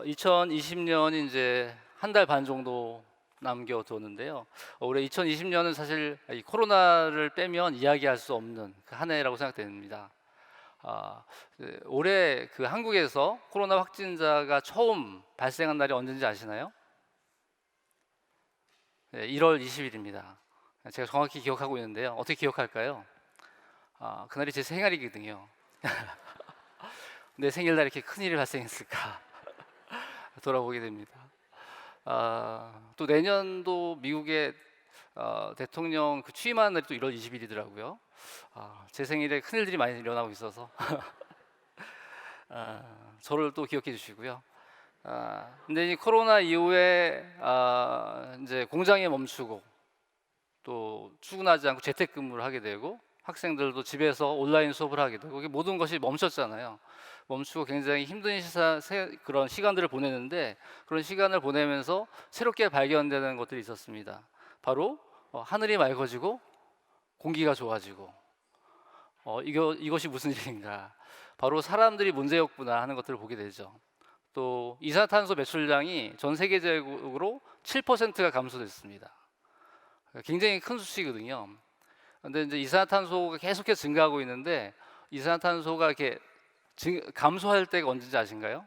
2020년이 이제 한 달 반 정도 남겨뒀는데요. 올해 2020년은 사실 이 코로나를 빼면 이야기할 수 없는 그 한 해라고 생각됩니다. 올해 그 한국에서 코로나 확진자가 처음 발생한 날이 언제인지 아시나요? 네, 1월 20일입니다. 제가 정확히 기억하고 있는데요. 어떻게 기억할까요? 그날이 제 생일이거든요. 내 생일날 이렇게 큰일이 발생했을까 돌아보게 됩니다. 또 내년도 미국의 대통령 그 취임하는 날이 또 1월 20일이더라고요. 제 생일에 큰일들이 많이 일어나고 있어서 저를 또 기억해 주시고요. 근데 이 코로나 이후에 이제 공장이 멈추고 또 출근하지 않고 재택근무를 하게 되고 학생들도 집에서 온라인 수업을 하게 되고 이게 모든 것이 멈췄잖아요. 멈추고 굉장히 힘든 그런 시간들을 보내는데 그런 시간을 보내면서 새롭게 발견되는 것들이 있었습니다. 바로 하늘이 맑아지고 공기가 좋아지고 이것이 무슨 일인가? 바로 사람들이 문제였구나 하는 것들을 보게 되죠. 또 이산화탄소 배출량이 전 세계적으로 7%가 감소됐습니다. 굉장히 큰 수치거든요. 근데 이제 이산화탄소가 계속해서 증가하고 있는데 이산화탄소가 이렇게 감소할 때가 언제인지 아신가요?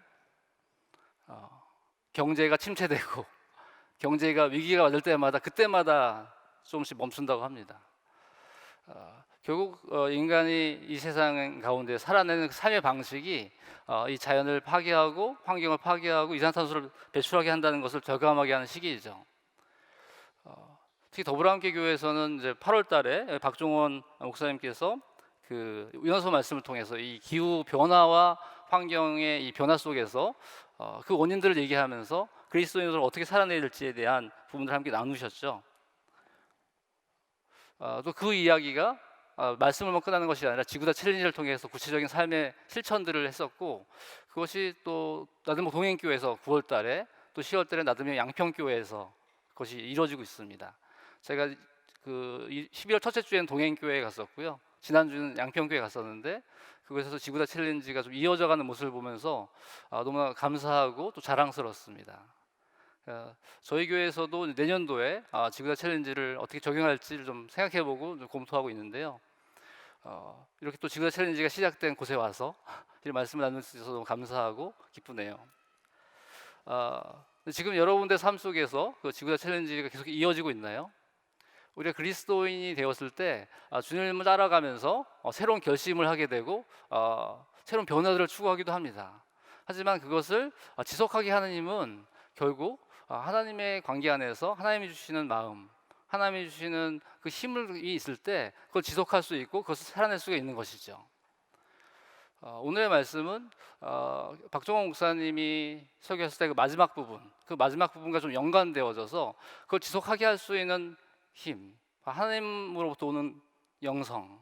경제가 침체되고 경제가 위기가 맞을 때마다 그때마다 조금씩 멈춘다고 합니다. 결국 인간이 이 세상 가운데 살아내는 삶의 방식이 이 자연을 파괴하고 환경을 파괴하고 이산화탄소를 배출하게 한다는 것을 절감하게 하는 시기이죠. 특히 더불어함께 교회에서는 이제 8월 달에 박종원 목사님께서 그 위원서 말씀을 통해서 이 기후 변화와 환경의 이 변화 속에서 그 원인들을 얘기하면서 그리스도인으로 어떻게 살아내야 될지에 대한 부분들을 함께 나누셨죠. 또 그 이야기가 말씀을만 끝나는 것이 아니라 지구다 챌린지를 통해서 구체적인 삶의 실천들을 했었고 그것이 또 나들목 동행교회에서 9월 달에 또 10월 달에 나들목 양평교회에서 그것이 이루어지고 있습니다. 제가 그 12월 첫째 주에는 동행교회에 갔었고요. 지난주는 양평교회에 갔었는데 그곳에서 지구다 챌린지가 좀 이어져가는 모습을 보면서 너무나 감사하고 또 자랑스럽습니다. 저희 교회에서도 내년도에 지구다 챌린지를 어떻게 적용할지를 좀 생각해보고 좀 검토하고 있는데요. 이렇게 또 지구다 챌린지가 시작된 곳에 와서 이 말씀을 나눌 수 있어서 너무 감사하고 기쁘네요. 지금 여러분들 삶 속에서 그 지구다 챌린지가 계속 이어지고 있나요? 우리가 그리스도인이 되었을 때 주님을 따라가면서 새로운 결심을 하게 되고 새로운 변화들을 추구하기도 합니다. 하지만 그것을 지속하게 하는 힘은 결국 하나님의 관계 안에서 하나님이 주시는 마음, 하나님이 주시는 그 힘이 있을 때 그걸 지속할 수 있고 그것을 살아낼 수가 있는 것이죠. 오늘의 말씀은 박종원 목사님이 설교했을 때 그 마지막 부분과 좀 연관되어져서 그걸 지속하게 할 수 있는 힘, 하나님으로부터 오는 영성,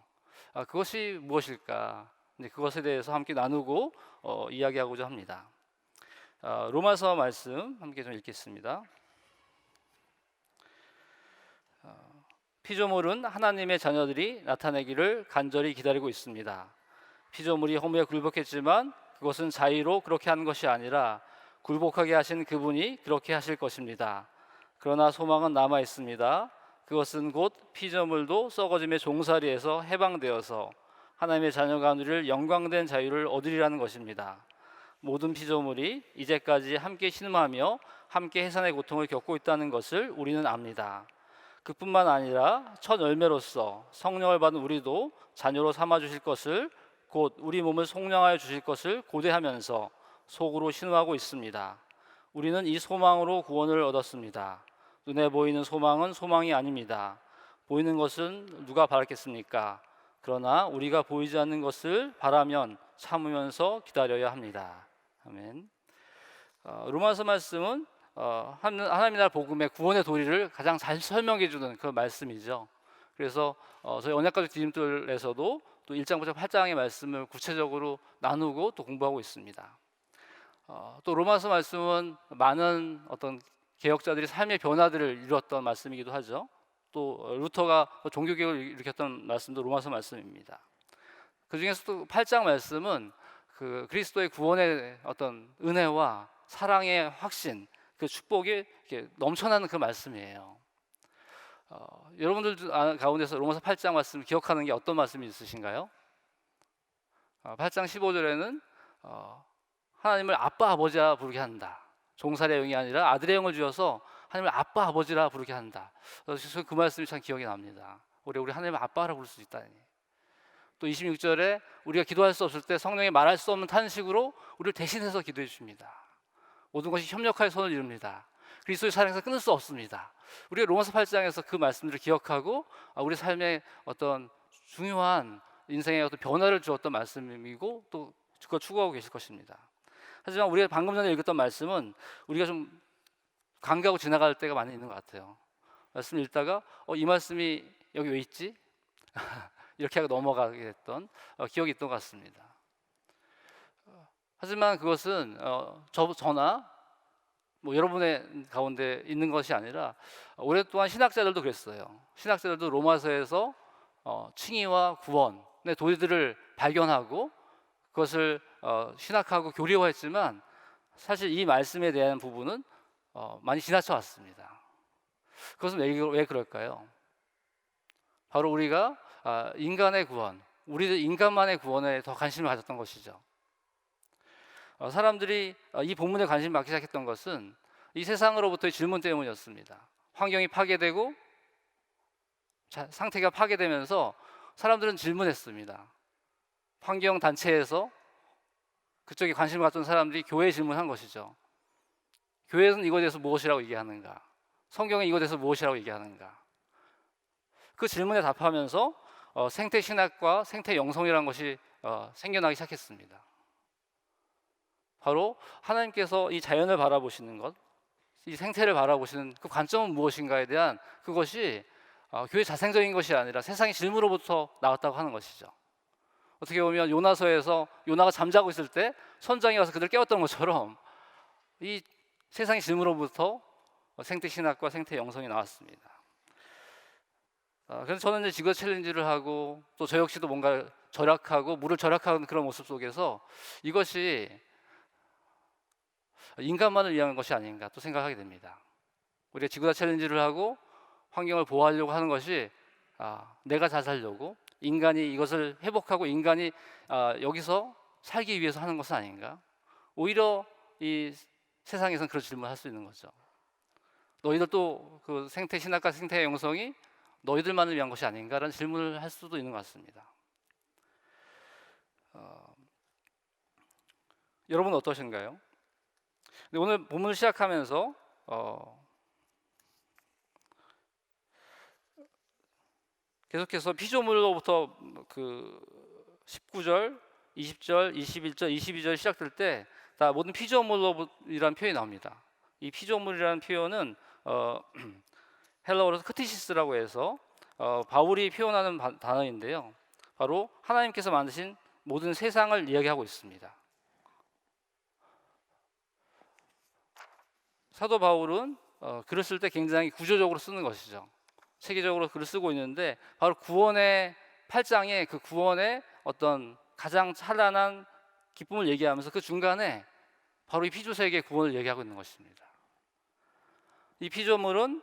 그것이 무엇일까? 그것에 대해서 함께 나누고 이야기하고자 합니다. 로마서 말씀 함께 좀 읽겠습니다. 피조물은 하나님의 자녀들이 나타내기를 간절히 기다리고 있습니다. 피조물이 허무에 굴복했지만 그것은 자의로 그렇게 하는 것이 아니라 굴복하게 하신 그분이 그렇게 하실 것입니다. 그러나 소망은 남아 있습니다. 그것은 곧 피조물도 썩어짐의 종살이에서 해방되어서 하나님의 자녀가 누릴 영광된 자유를 얻으리라는 것입니다. 모든 피조물이 이제까지 함께 신음하며 함께 해산의 고통을 겪고 있다는 것을 우리는 압니다. 그뿐만 아니라 첫 열매로서 성령을 받은 우리도 자녀로 삼아 주실 것을 곧 우리 몸을 속량하여 주실 것을 고대하면서 속으로 신음하고 있습니다. 우리는 이 소망으로 구원을 얻었습니다. 눈에 보이는 소망은 소망이 아닙니다. 보이는 것은 누가 바랐겠습니까? 그러나 우리가 보이지 않는 것을 바라면 참으면서 기다려야 합니다. 아멘. 로마서 말씀은 하나님 나라 복음의 구원의 도리를 가장 잘 설명해 주는 그런 말씀이죠. 그래서 저희 언약가족 디딤돌에서도 또 1장부터 8장의 말씀을 구체적으로 나누고 또 공부하고 있습니다. 또 로마서 말씀은 많은 어떤 개혁자들이 삶의 변화들을 이루었던 말씀이기도 하죠. 또 루터가 종교개혁을 일으켰던 말씀도 로마서 말씀입니다. 그 중에서도 8장 말씀은 그 그리스도의 구원의 어떤 은혜와 사랑의 확신, 그 축복이 이렇게 넘쳐나는 그 말씀이에요. 여러분들 가운데서 로마서 8장 말씀 기억하는 게 어떤 말씀이 있으신가요? 8장 15절에는 하나님을 아빠 아버지라 부르게 한다. 종살이의 영이 아니라 아들의 영을 주어서 하나님을 아빠 아버지라 부르게 한다. 그래서 그 말씀이 참 기억이 납니다. 우리 하나님을 아빠라 부를 수 있다니. 또 26절에 우리가 기도할 수 없을 때 성령이 말할 수 없는 탄식으로 우리를 대신해서 기도해 주십니다. 모든 것이 협력하여 손을 이룹니다. 그리스도의 사랑에서 끊을 수 없습니다. 우리가 로마서 8장에서 그 말씀들을 기억하고 우리 삶의 어떤 중요한 인생의 어떤 변화를 주었던 말씀이고 또 그걸 추구하고 계실 것입니다. 하지만 우리가 방금 전에 읽었던 말씀은 우리가 좀 간과하고 지나갈 때가 많이 있는 것 같아요. 말씀 읽다가 이 말씀이 여기 왜 있지? 이렇게 하고 넘어가게 됐던 기억이 있던 것 같습니다. 하지만 그것은 저나 뭐 여러분의 가운데 있는 것이 아니라 오랫동안 신학자들도 그랬어요. 신학자들도 로마서에서 칭의와 구원의 도리들을 발견하고 그것을 신학하고 교리화했지만 사실 이 말씀에 대한 부분은 많이 지나쳐 왔습니다. 그것은 왜 그럴까요? 바로 우리가 인간의 구원, 우리들 인간만의 구원에 더 관심을 가졌던 것이죠. 사람들이 이 본문에 관심을 갖기 시작했던 것은 이 세상으로부터의 질문 때문이었습니다. 환경이 파괴되고 상태가 파괴되면서 사람들은 질문했습니다. 환경 단체에서 그쪽에 관심을 갖던 사람들이 교회에 질문한 것이죠. 교회에서는 이것에 대해서 무엇이라고 얘기하는가? 성경은 이것에 대해서 무엇이라고 얘기하는가? 그 질문에 답하면서 생태신학과 생태영성이라는 것이 생겨나기 시작했습니다. 바로 하나님께서 이 자연을 바라보시는 것, 이 생태를 바라보시는 그 관점은 무엇인가에 대한 그것이 교회 자생적인 것이 아니라 세상의 질문으로부터 나왔다고 하는 것이죠. 어떻게 보면 요나서에서 요나가 잠자고 있을 때 선장이 와서 그들을 깨웠던 것처럼 이 세상의 질문으로부터 생태신학과 생태영성이 나왔습니다. 그래서 저는 이제 지구 챌린지를 하고 또 저 역시도 뭔가 절약하고 물을 절약하는 그런 모습 속에서 이것이 인간만을 위한 것이 아닌가 또 생각하게 됩니다. 우리가 지구다 챌린지를 하고 환경을 보호하려고 하는 것이 내가 잘 살려고 인간이 이것을 회복하고 인간이 여기서 살기 위해서 하는 것은 아닌가? 오히려 이 세상에서는 그런 질문을 할 수 있는 거죠. 너희들 또 그 생태 신학과 생태 영성이 너희들만을 위한 것이 아닌가라는 질문을 할 수도 있는 것 같습니다. 여러분은 어떠신가요? 오늘 본문을 시작하면서 계속해서 피조물로부터 그 19절, 20절, 21절, 22절 시작될 때 다 모든 피조물로이라는 표현이 나옵니다. 이 피조물이라는 표현은 헬라어로 크티시스라고 해서 바울이 표현하는 단어인데요. 바로 하나님께서 만드신 모든 세상을 이야기하고 있습니다. 사도 바울은 글을 쓸 때 굉장히 구조적으로 쓰는 것이죠. 체계적으로 글을 쓰고 있는데 바로 구원의 8장에 그 구원의 어떤 가장 찬란한 기쁨을 얘기하면서 그 중간에 바로 이 피조세계의 구원을 얘기하고 있는 것입니다. 이 피조물은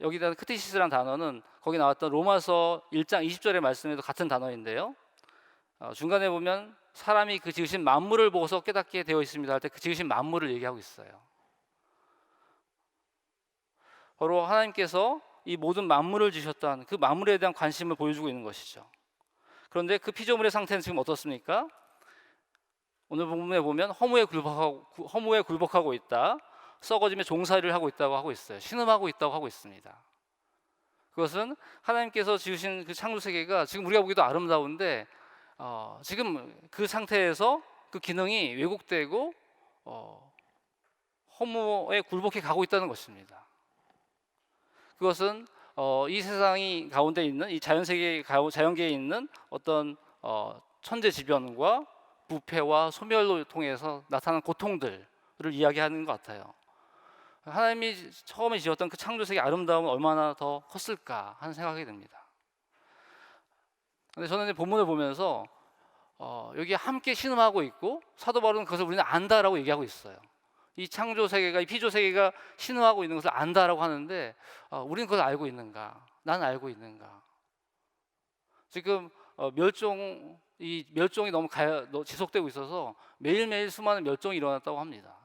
여기다 크티시스라는 단어는 거기 나왔던 로마서 1장 20절의 말씀에도 같은 단어인데요. 중간에 보면 사람이 그 지으신 만물을 보고서 깨닫게 되어 있습니다 할 때 그 지으신 만물을 얘기하고 있어요. 바로 하나님께서 이 모든 만물을 지으셨다는 그 만물에 대한 관심을 보여주고 있는 것이죠. 그런데 그 피조물의 상태는 지금 어떻습니까? 오늘 본문에 보면 허무에 굴복하고 있다. 썩어짐에 종살이를 하고 있다고 하고 있어요. 신음하고 있다고 하고 있습니다. 그것은 하나님께서 지으신 그 창조 세계가 지금 우리가 보기도 아름다운데 지금 그 상태에서 그 기능이 왜곡되고 허무에 굴복해 가고 있다는 것입니다. 그것은 이 세상이 가운데 있는 이 자연계에 있는 어떤 천재지변과 부패와 소멸로 통해서 나타난 고통들을 이야기하는 것 같아요. 하나님이 처음에 지었던 그 창조세계 아름다움은 얼마나 더 컸을까 하는 생각이 듭니다. 근데 저는 본문을 보면서 여기 함께 신음하고 있고 사도 바울은 그것을 우리는 안다라고 얘기하고 있어요. 이 창조 세계가, 이 피조 세계가 신음하고 있는 것을 안다라고 하는데 우리는 그걸 알고 있는가? 나는 알고 있는가? 지금 이 멸종이 너무 지속되고 있어서 매일매일 수많은 멸종이 일어났다고 합니다.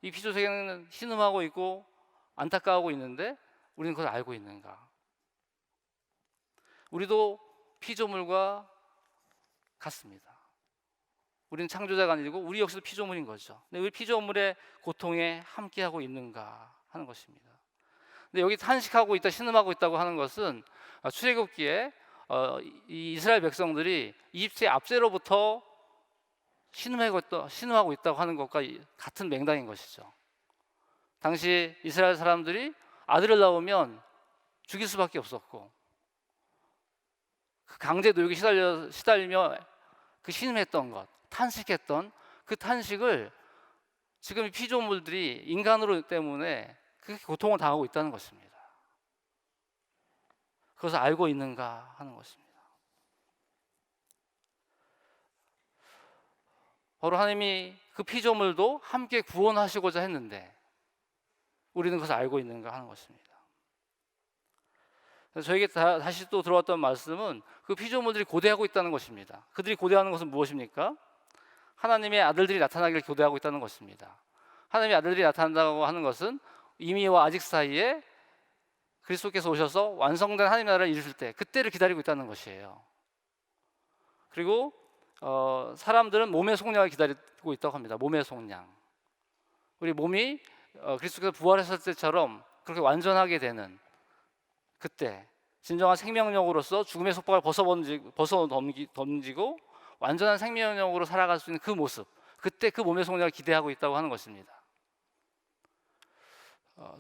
이 피조 세계는 신음하고 있고 안타까워하고 있는데 우리는 그걸 알고 있는가? 우리도 피조물과 같습니다. 우리는 창조자가 아니고 우리 역시도 피조물인 거죠. 근데 우리 피조물의 고통에 함께하고 있는가 하는 것입니다. 근데 여기 탄식하고 있다, 신음하고 있다고 하는 것은 출애굽기에 이 이스라엘 백성들이 이집트의 압제로부터 신음하고 있다고 하는 것과 같은 맥락인 것이죠. 당시 이스라엘 사람들이 아들을 낳으면 죽일 수밖에 없었고, 그 강제 노역에 시달리며 그 신음했던 것, 탄식했던 그 탄식을 지금 이 피조물들이 인간으로 때문에 그렇게 고통을 당하고 있다는 것입니다. 그것을 알고 있는가 하는 것입니다. 바로 하나님이 그 피조물도 함께 구원하시고자 했는데 우리는 그것을 알고 있는가 하는 것입니다. 저에게 다시 또 들어왔던 말씀은 그 피조물들이 고대하고 있다는 것입니다. 그들이 고대하는 것은 무엇입니까? 하나님의 아들들이 나타나기를 고대하고 있다는 것입니다. 하나님의 아들들이 나타난다고 하는 것은 이미와 아직 사이에 그리스도께서 오셔서 완성된 하나님의 나라를 이루실 때 그때를 기다리고 있다는 것이에요. 그리고 사람들은 몸의 속량을 기다리고 있다고 합니다. 몸의 속량. 우리 몸이 그리스도께서 부활했을 때처럼 그렇게 완전하게 되는 그때 진정한 생명력으로서 죽음의 속박을 던지고 완전한 생명력으로 살아갈 수 있는 그 모습, 그때 그 몸의 속량을 기대하고 있다고 하는 것입니다.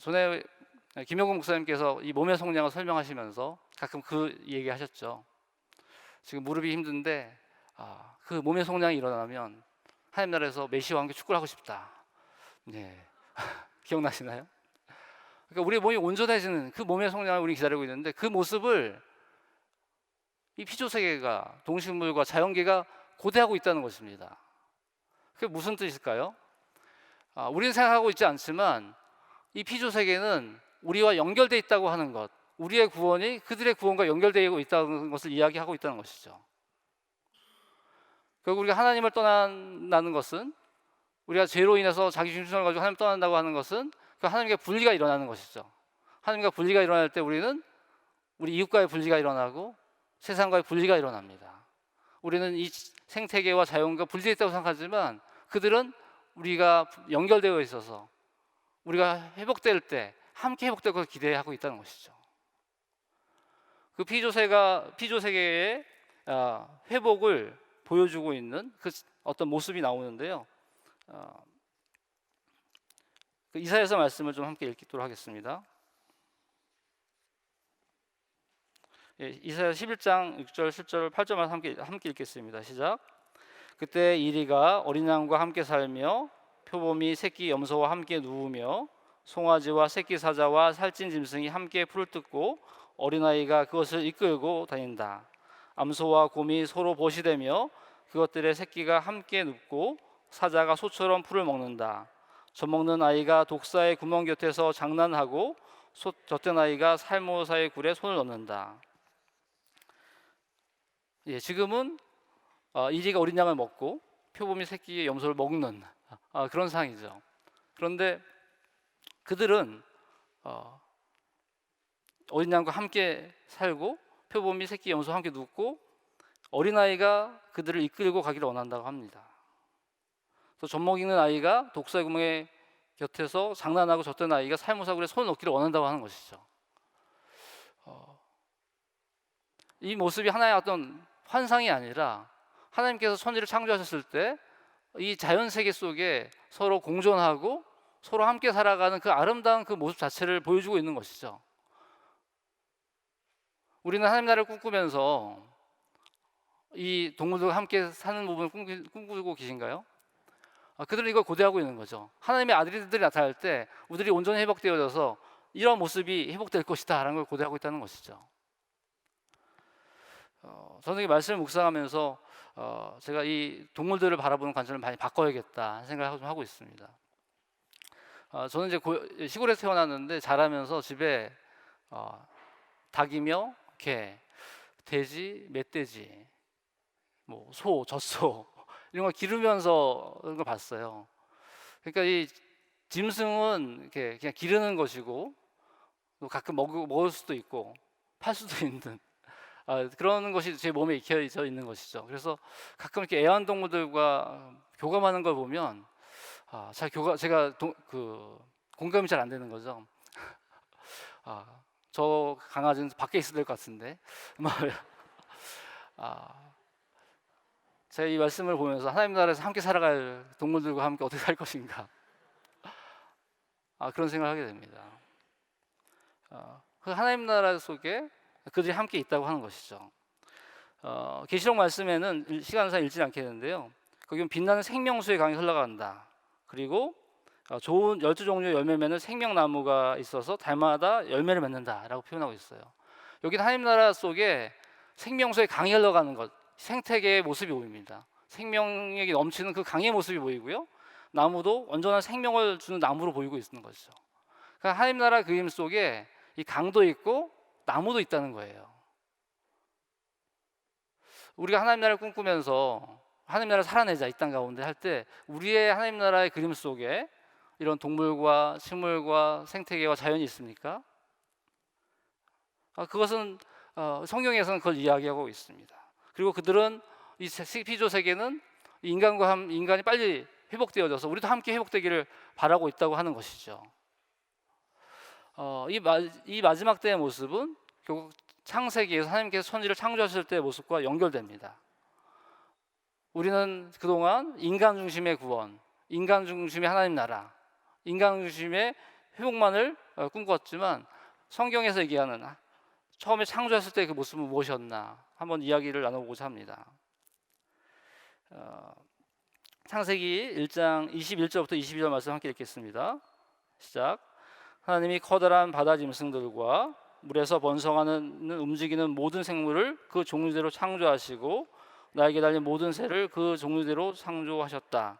전에 김영국 목사님께서 이 몸의 속량을 설명하시면서 가끔 그 얘기하셨죠. 지금 무릎이 힘든데 그 몸의 속량이 일어나면 하나님 나라에서 메시와 함께 축구를 하고 싶다. 네. 기억나시나요? 그러니까 우리 몸이 온전해지는 그 몸의 속량을 우리 기다리고 있는데 그 모습을 이 피조 세계가, 동식물과 자연계가 고대하고 있다는 것입니다. 그게 무슨 뜻일까요? 우리는 생각하고 있지 않지만 이 피조 세계는 우리와 연결되어 있다고 하는 것, 우리의 구원이 그들의 구원과 연결되어 있다는 것을 이야기하고 있다는 것이죠. 결국 우리가 하나님을 떠난다는 것은, 우리가 죄로 인해서 자기 중심을 가지고 하나님을 떠난다고 하는 것은 그 하나님과 분리가 일어나는 것이죠. 하나님과 분리가 일어날 때 우리는 우리 이웃과의 분리가 일어나고 세상과의 분리가 일어납니다. 우리는 이 생태계와 자연과 분리되어 있다고 생각하지만 그들은 우리가 연결되어 있어서 우리가 회복될 때 함께 회복될 것을 기대하고 있다는 것이죠. 그 피조 세계의 회복을 보여주고 있는 그 어떤 모습이 나오는데요. 그 이사야서 말씀을 좀 함께 읽도록 하겠습니다. 이사야 11장 6절, 7절, 8절만 함께 읽겠습니다. 시작. 그때 이리가 어린 양과 함께 살며 표범이 새끼 염소와 함께 누우며 송아지와 새끼 사자와 살찐 짐승이 함께 풀을 뜯고 어린아이가 그것을 이끌고 다닌다. 암소와 곰이 서로 보시되며 그것들의 새끼가 함께 눕고 사자가 소처럼 풀을 먹는다. 젖먹는 아이가 독사의 구멍 곁에서 장난하고 젖된 아이가 살모사의 굴에 손을 넣는다. 지금은 이리가 어린 양을 먹고 표범이 새끼의 염소를 먹는 그런 상황이죠. 그런데 그들은 어린 양과 함께 살고 표범이 새끼 염소와 함께 눕고 어린아이가 그들을 이끌고 가기를 원한다고 합니다. 또 젖먹이는 아이가 독사의 구멍의 곁에서 장난하고 젖된 아이가 살모사굴에 손을 넣기를 원한다고 하는 것이죠. 이 모습이 하나의 어떤 환상이 아니라 하나님께서 천지를 창조하셨을 때 이 자연 세계 속에 서로 공존하고 서로 함께 살아가는 그 아름다운 그 모습 자체를 보여주고 있는 것이죠. 우리는 하나님 나라를 꿈꾸면서 이 동물들과 함께 사는 부분을 꿈꾸고 계신가요? 그들은 이걸 고대하고 있는 거죠. 하나님의 아들들이 나타날 때 우리들이 온전히 회복되어져서 이런 모습이 회복될 것이다 라는 걸 고대하고 있다는 것이죠. 저는 이 말씀을 묵상하면서 제가 이 동물들을 바라보는 관점을 많이 바꿔야겠다 생각을 좀 하고 있습니다. 저는 이제 시골에서 태어났는데 자라면서 집에 닭이며 개, 돼지, 멧돼지, 뭐 소, 젖소 이런 걸 기르면서 그런 걸 봤어요. 그러니까 이 짐승은 이렇게 그냥 기르는 것이고 또 가끔 먹을 수도 있고 팔 수도 있는 그런 것이 제 몸에 익혀져 있는 것이죠. 그래서 가끔 이렇게 애완동물들과 교감하는 걸 보면 제가 공감이 잘 안 되는 거죠. 아, 저 강아지는 밖에 있어야 될 것 같은데. 아, 제가 이 말씀을 보면서 하나님 나라에서 함께 살아갈 동물들과 함께 어떻게 살 것인가 그런 생각을 하게 됩니다. 그 하나님 나라 속에 그들이 함께 있다고 하는 것이죠. 계시록 말씀에는 시간상 읽지 않겠는데요. 거기 빛나는 생명수의 강이 흘러간다. 그리고 좋은 12종류의 열매 맺는 생명나무가 있어서 달마다 열매를 맺는다라고 표현하고 있어요. 여기는 하나님 나라 속에 생명수의 강이 흘러가는 것, 생태계의 모습이 보입니다. 생명력이 넘치는 그 강의 모습이 보이고요. 나무도 온전한 생명을 주는 나무로 보이고 있는 것이죠. 그러니까 하나님 나라 그림 속에 이 강도 있고 나무도 있다는 거예요. 우리가 하나님 나라를 꿈꾸면서 하나님 나라를 살아내자 이 땅 가운데 할 때 우리의 하나님 나라의 그림 속에 이런 동물과 식물과 생태계와 자연이 있습니까? 그것은 성경에서는 그걸 이야기하고 있습니다. 그리고 그들은 이 피조 세계는 인간이 빨리 회복되어져서 우리도 함께 회복되기를 바라고 있다고 하는 것이죠. 이 마지막 때의 모습은 결국 창세기에서 하나님께서 천지를 창조하실 때의 모습과 연결됩니다. 우리는 그동안 인간 중심의 구원, 인간 중심의 하나님 나라, 인간 중심의 회복만을 꿈꿨지만 성경에서 얘기하는 처음에 창조했을 때 그 모습은 무엇이었나 한번 이야기를 나눠보고자 합니다. 창세기 1장 21절부터 22절 말씀 함께 읽겠습니다. 시작. 하나님이 커다란 바다 짐승들과 물에서 번성하는 움직이는 모든 생물을 그 종류대로 창조하시고 날개 달린 모든 새를 그 종류대로 창조하셨다.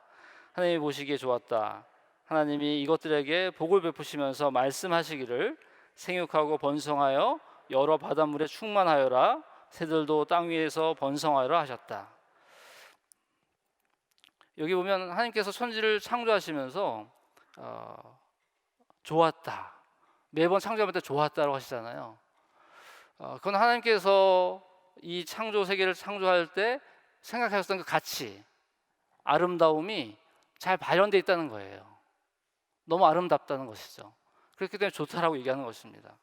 하나님이 보시기에 좋았다. 하나님이 이것들에게 복을 베푸시면서 말씀하시기를 생육하고 번성하여 여러 바닷물에 충만하여라. 새들도 땅 위에서 번성하여라 하셨다. 여기 보면 하나님께서 천지를 창조하시면서 좋았다. 매번 창조할 때 좋았다라고 하시잖아요. 그건 하나님께서 이 창조 세계를 창조할 때 생각하셨던 그 가치, 아름다움이 잘 발현되어 있다는 거예요. 너무 아름답다는 것이죠. 그렇기 때문에 좋다라고 얘기하는 것입니다.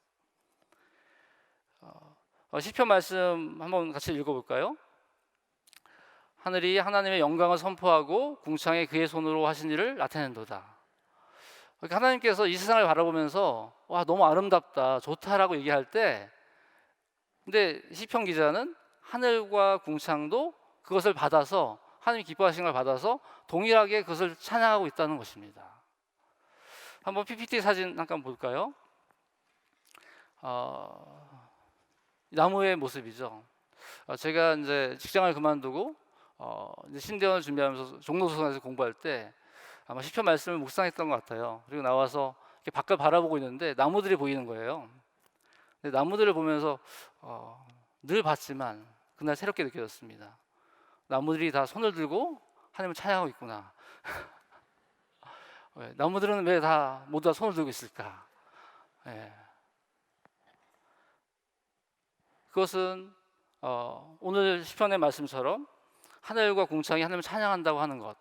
시편 말씀 한번 같이 읽어볼까요? 하늘이 하나님의 영광을 선포하고 궁창에 그의 손으로 하신 일을 나타낸도다. 그러니까 하나님께서 이 세상을 바라보면서 와 너무 아름답다, 좋다라고 얘기할 때 근데 시편 기자는 하늘과 궁창도 그것을 받아서 하나님이 기뻐하신 걸 받아서 동일하게 그것을 찬양하고 있다는 것입니다. 한번 PPT 사진 잠깐 볼까요? 나무의 모습이죠. 제가 이제 직장을 그만두고 이제 신대원을 준비하면서 종로소상에서 공부할 때 아마 시편 말씀을 묵상했던 것 같아요. 그리고 나와서 이렇게 밖을 바라보고 있는데 나무들이 보이는 거예요. 근데 나무들을 보면서 늘 봤지만 그날 새롭게 느껴졌습니다. 나무들이 다 손을 들고 하나님을 찬양하고 있구나. 나무들은 왜 모두 다 손을 들고 있을까? 그것은 오늘 시편의 말씀처럼 하늘과 궁창이 하나님을 찬양한다고 하는 것,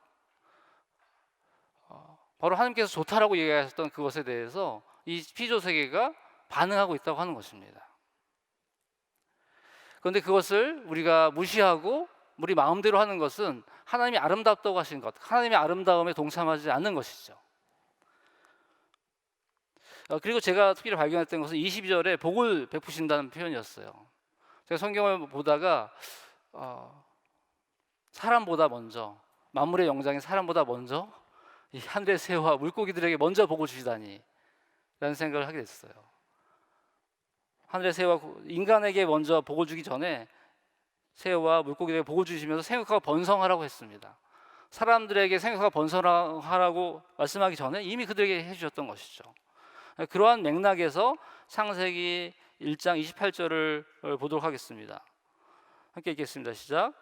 바로 하나님께서 좋다라고 얘기하셨던 그것에 대해서 이 피조 세계가 반응하고 있다고 하는 것입니다. 그런데 그것을 우리가 무시하고 우리 마음대로 하는 것은 하나님이 아름답다고 하신 것, 하나님의 아름다움에 동참하지 않는 것이죠. 그리고 제가 특별히 발견했던 것은 22절에 복을 베푸신다는 표현이었어요. 제가 성경을 보다가 사람보다 먼저, 만물의 영장인 사람보다 먼저 이 하늘의 새와 물고기들에게 먼저 복을 주시다니 라는 생각을 하게 됐어요. 하늘의 새와 인간에게 먼저 복을 주기 전에 새와 물고기들에게 복을 주시면서 생육하고 번성하라고 했습니다. 사람들에게 생각과 번성하라고 말씀하기 전에 이미 그들에게 해주셨던 것이죠. 그러한 맥락에서 창세기 1장 28절을 보도록 하겠습니다. 함께 읽겠습니다. 시작.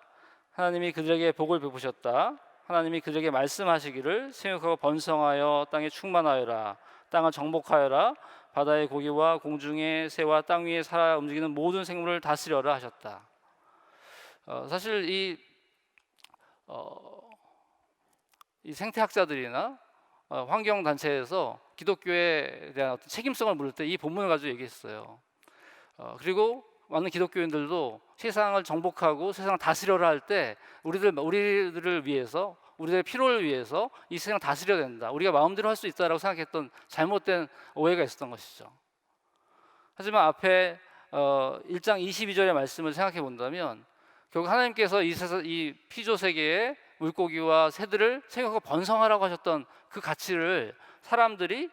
하나님이 그들에게 복을 베푸셨다. 하나님이 그들에게 말씀하시기를 생육하고 번성하여 땅에 충만하여라. 땅을 정복하여라. 바다의 고기와 공중의 새와 땅 위에 살아 움직이는 모든 생물을 다스려라 하셨다. 사실 이 생태학자들이나 환경 단체에서 기독교에 대한 어떤 책임성을 물을 때 이 본문을 가지고 얘기했어요. 그리고 많은 기독교인들도 세상을 정복하고 세상을 다스려라 할 때 우리들을 위해서, 우리들의 필요를 위해서 이 세상을 다스려야 된다, 우리가 마음대로 할 수 있다라고 생각했던 잘못된 오해가 있었던 것이죠. 하지만 앞에 1장 22절의 말씀을 생각해 본다면 결국 하나님께서 이 피조 세계의 물고기와 새들을 생각하고 번성하라고 하셨던 그 가치를 사람들이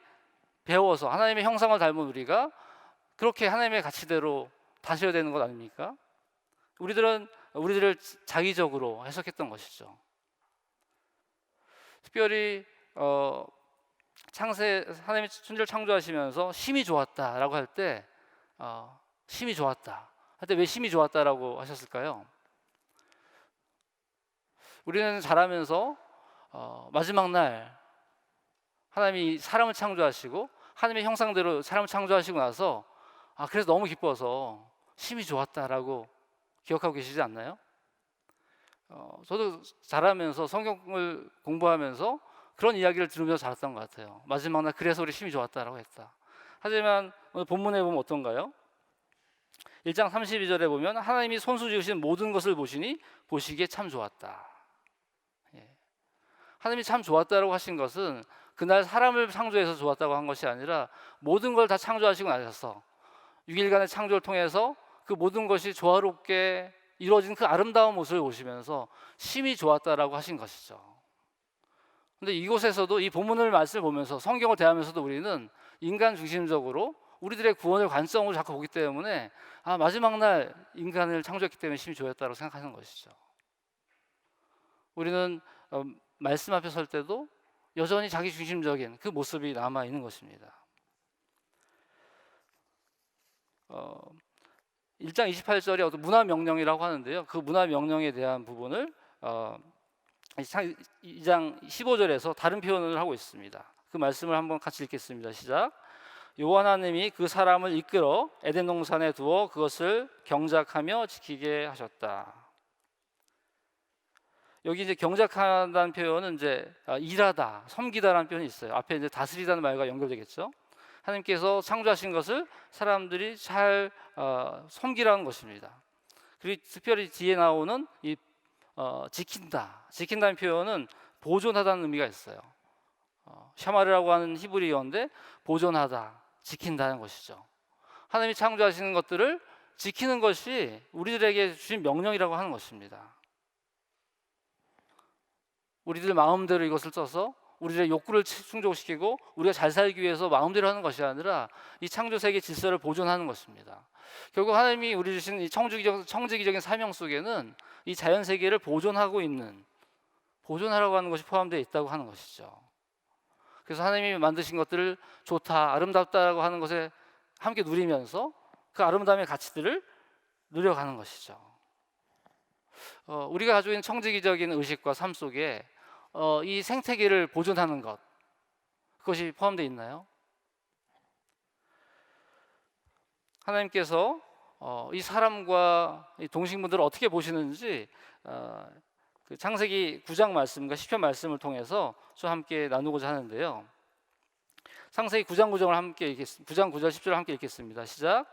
배워서 하나님의 형상을 닮은 우리가 그렇게 하나님의 가치대로 다스려야 되는 것 아닙니까? 우리들을 자기적으로 해석했던 것이죠. 특별히 하나님이 천지를 창조하시면서 심이 좋았다라고 할 때 심이 좋았다 할 때 왜 심이 좋았다라고 하셨을까요? 우리는 자라면서 마지막 날 하나님이 사람을 창조하시고 하나님의 형상대로 사람을 창조하시고 나서 그래서 너무 기뻐서 심이 좋았다라고 기억하고 계시지 않나요? 저도 자라면서 성경을 공부하면서 그런 이야기를 들으면서 자랐던 것 같아요. 마지막 날 그래서 우리 심이 좋았다라고 했다. 하지만 오늘 본문에 보면 어떤가요? 1장 32절에 보면 하나님이 손수 지으신 모든 것을 보시니 보시기에 참 좋았다. 하나님이 참 좋았다라고 하신 것은 그날 사람을 창조해서 좋았다고 한 것이 아니라 모든 걸 다 창조하시고 나셔서 6일간의 창조를 통해서 그 모든 것이 조화롭게 이루어진 그 아름다운 모습을 보시면서 심히 좋았다라고 하신 것이죠. 근데 이곳에서도 이 본문을 말씀을 보면서 성경을 대하면서도 우리는 인간 중심적으로 우리들의 구원을 관점으로 자꾸 보기 때문에 마지막 날 인간을 창조했기 때문에 심히 좋았다고 생각하는 것이죠. 우리는 말씀 앞에 설 때도 여전히 자기 중심적인 그 모습이 남아 있는 것입니다. 1장 28절에 어떤 문화 명령이라고 하는데요. 그 문화 명령에 대한 부분을 2장 15절에서 다른 표현을 하고 있습니다. 그 말씀을 한번 같이 읽겠습니다. 시작. 여호와 하나님이 그 사람을 이끌어 에덴 동산에 두어 그것을 경작하며 지키게 하셨다. 여기 이제 경작한다는 표현은 이제 일하다, 섬기다라는 표현이 있어요. 앞에 이제 다스리다는 말과 연결되겠죠. 하나님께서 창조하신 것을 사람들이 잘 섬기라는 것입니다. 그리고 특별히 뒤에 나오는 이 지킨다는 표현은 보존하다는 의미가 있어요. 샤마르라고 하는 히브리어인데 보존하다, 지킨다는 것이죠. 하나님이 창조하시는 것들을 지키는 것이 우리들에게 주신 명령이라고 하는 것입니다. 우리들 마음대로 이것을 써서 우리들의 욕구를 충족시키고 우리가 잘 살기 위해서 마음대로 하는 것이 아니라 이 창조세계 질서를 보존하는 것입니다. 결국 하나님이 우리 주신 이 청지기적인 사명 속에는 이 자연세계를 보존하고 있는, 보존하라고 하는 것이 포함되어 있다고 하는 것이죠. 그래서 하나님이 만드신 것들을 좋다, 아름답다라고 하는 것에 함께 누리면서 그 아름다움의 가치들을 누려가는 것이죠. 우리가 가지고 있는 청지기적인 의식과 삶 속에 이 생태계를 보존하는 것, 그것이 포함되어 있나요? 하나님께서 이 사람과 이 동식물들을 어떻게 보시는지 그 창세기 9장 말씀과 시편 말씀을 통해서 좀 함께 나누고자 하는데요. 창세기 9장 9절을 함께 9장 9절 10절을 함께 읽겠습니다. 시작.